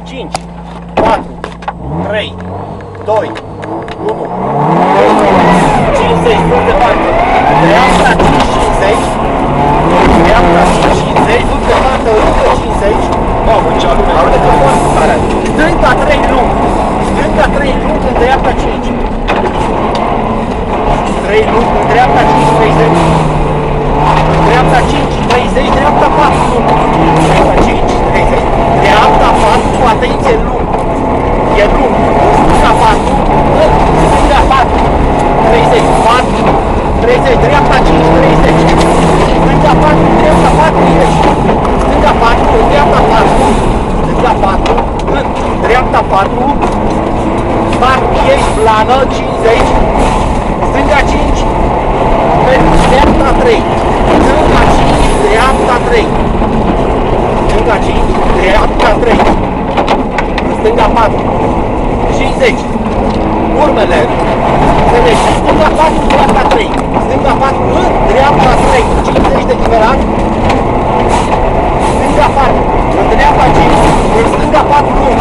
5, 4, 3, 2, 1, 50, nu te bancă, dreapta 5, 50, dreapta 5, 50, nu te bancă, încă 50, mamă, ce alume, alunecă foarte tare, stânga 3 lung, stânga 3 lung, în dreapta 5, 3 lung, în dreapta 5, 30, în dreapta 5, 30, dreapta 4 lung, dreapta 5, 30, dreapta 4, cu atenție lung, e lung, stânga 4, stânga 4, 30, 4, 30, dreapta 5, 30, stânga 4, dreapta 40, stânga 4, în dreapta 4, stânga 4, în dreapta 4, parchezi plană, 50, stânga 5, pe dreapta 3, stânga 5, dreapta 3, stânga 5, dreapta 3, stânga 4, 50, urmele, înțelegi, stânga 4, dreapta 3, stânga 4, în dreapta 3, 50 de nivelat, stânga 4, în dreapta 5, în stânga 4 lung,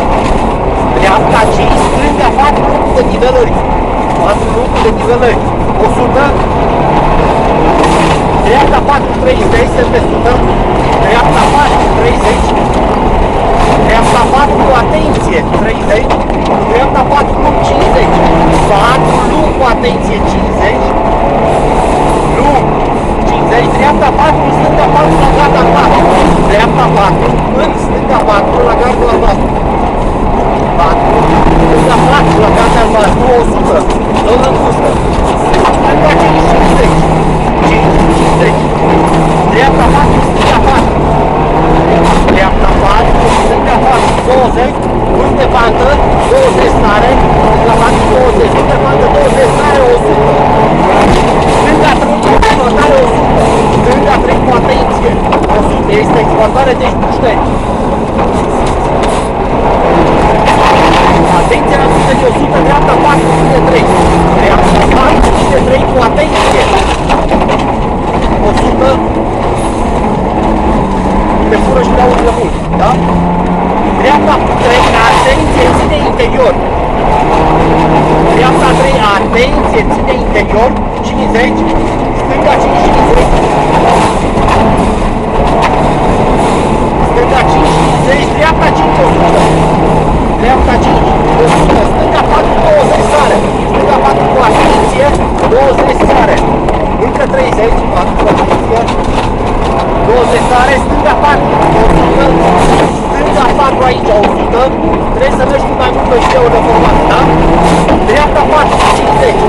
dreapta 5, stânga 4 lung de nivelări, 4 lung de nivelări, 100, dreapta 4, 30, se pe 100, dreapta 4, 30, dreapta 4, cu atenție, 30, dreapta 4, lung, 50, 4 lung, cu atenție, 50, lung, 50, dreapta 4, stânga 4, la gata 4, dreapta 4, în stânga 4, la gata albastru, 4, stânga 4, la gata albastru, 100, tot în gustă, stânga 5, 50, 5, 50, dreapta 4, stânga 4, dreapta 4, stânga 4, 20, vârf de bancă, 20 stare, stânga 4, 20, vârf de bancă, 20 stare, 100, stânga 3, exploatare 100, stânga 3 cu atenție, 100, este exploatare, deci pușteri. Atenție la 100 de 100, dreapta 4, 103, dreapta 4, 103 cu atenție, 100, te fură și dau de mult, da? Dreapta 3, atenție, ține interior. Dreapta 3, atenție, ține interior, 50, stânga 5, 50. Stânga 5, 50, dreapta 5, 100. Dreapta 5, 100, stânga 4, 20 sare. Stânga 4 cu atenție, 20 sare. Încă 30, 4 cu atenție. 20 sare, stânga 4, 100, stânga 4 aici, 100, trebuie să mergi cu mai mult pe șteul de format, da? Dreapta 4, 50,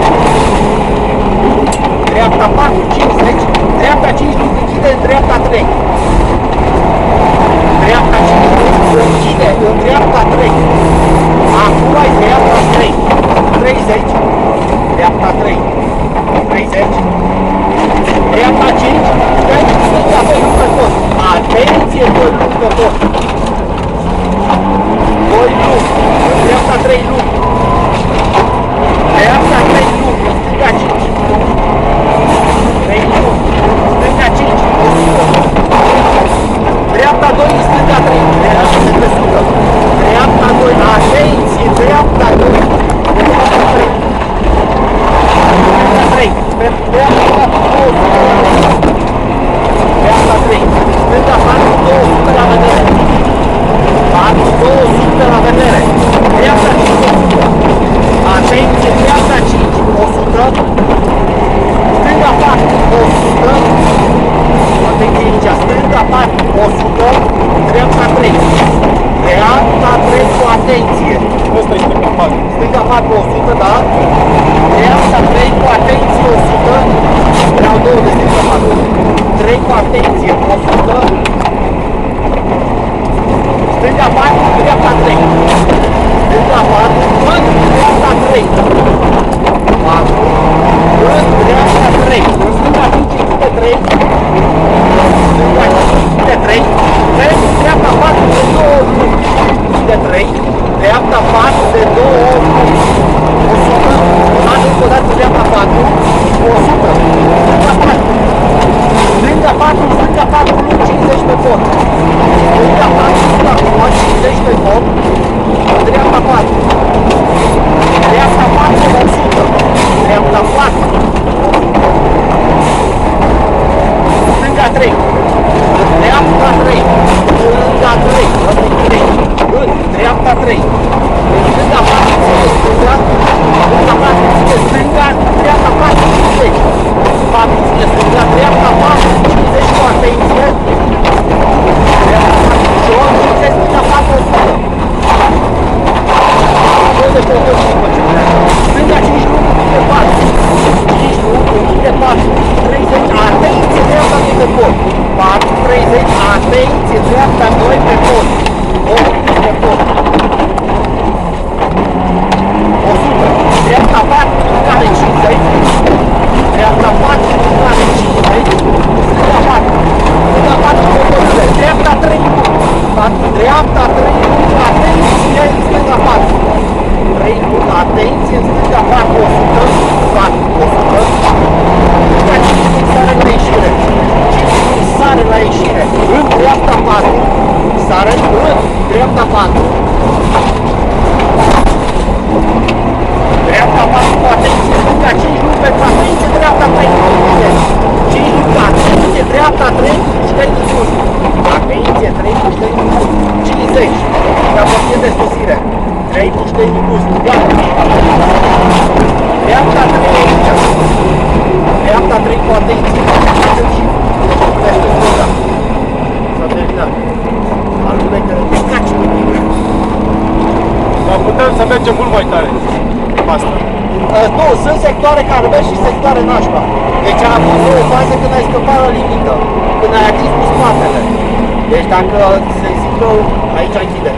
dreapta 4, 50, dreapta 5 nu închide în dreapta 3, dreapta 5 nu închide în dreapta 3, acum ai dreapta 3, 30, dreapta 3, 30, dreapta 5, stânga 2 lung pe tot, atenție 2 lung pe tot, 2 lung, dreapta 3 lung, dreapta 3 lung, stânga 5, 3 lung, stânga 5, 100, dreapta 2, stânga 3, dreapta se pe 100, dreapta 2, atenție, dreapta 2, dreapta 3, dreapta 3, dreapta 4, 200, dreapta 3, stânga 4, 200 la vedere, 4, 200 la vedere, dreapta 5, 100, atenție, dreapta 5, 100, stânga 4, 100, atenție aici, stânga 4, 100, dreapta 3, dreapta 3 cu atenție, ăsta e stânga 4, stânga 4, 100, da, dreapta 3 cu atenție, 100, vreau 2 de stânga 4, 3 cu atenție, 100, stânga 4, dreapta 3, stânga 4, în dreapta 3, 4, în dreapta 3, în stânga 5, 3, stânga 5, 3, dreapta 4 de 2 luni, de 3, dreapta 4 de 2 luni, 100, am încă o dată dreapta 4, 100, stânga 4, stânga 4, stânga 4 luni, 50 pe pot, stânga 4, stânga 50 pe pot, dreapta 4. Dreapta 4 cu atenție, stânga 5 luni pentru atenție, dreapta 3 cu atenție. 5 luni cu atenție, dreapta 3 cu mișcări din sus. Atenție, 3 cu mișcări din sus. 50. La portier de sosire. 3 cu mișcări din sus. Gata. Dreapta 3 aici. Dreapta 3 cu atenție. Și peste stânga. S-a terminat. Alunecă, caci un pic. Dar putem să mergem mult mai tare. Asta. Nu, sunt sectoare care merg și sectoare nașpa. Deci a fost o fază când ai scăpat la limită, când ai atins cu spatele. Deci dacă se zic eu, aici închide.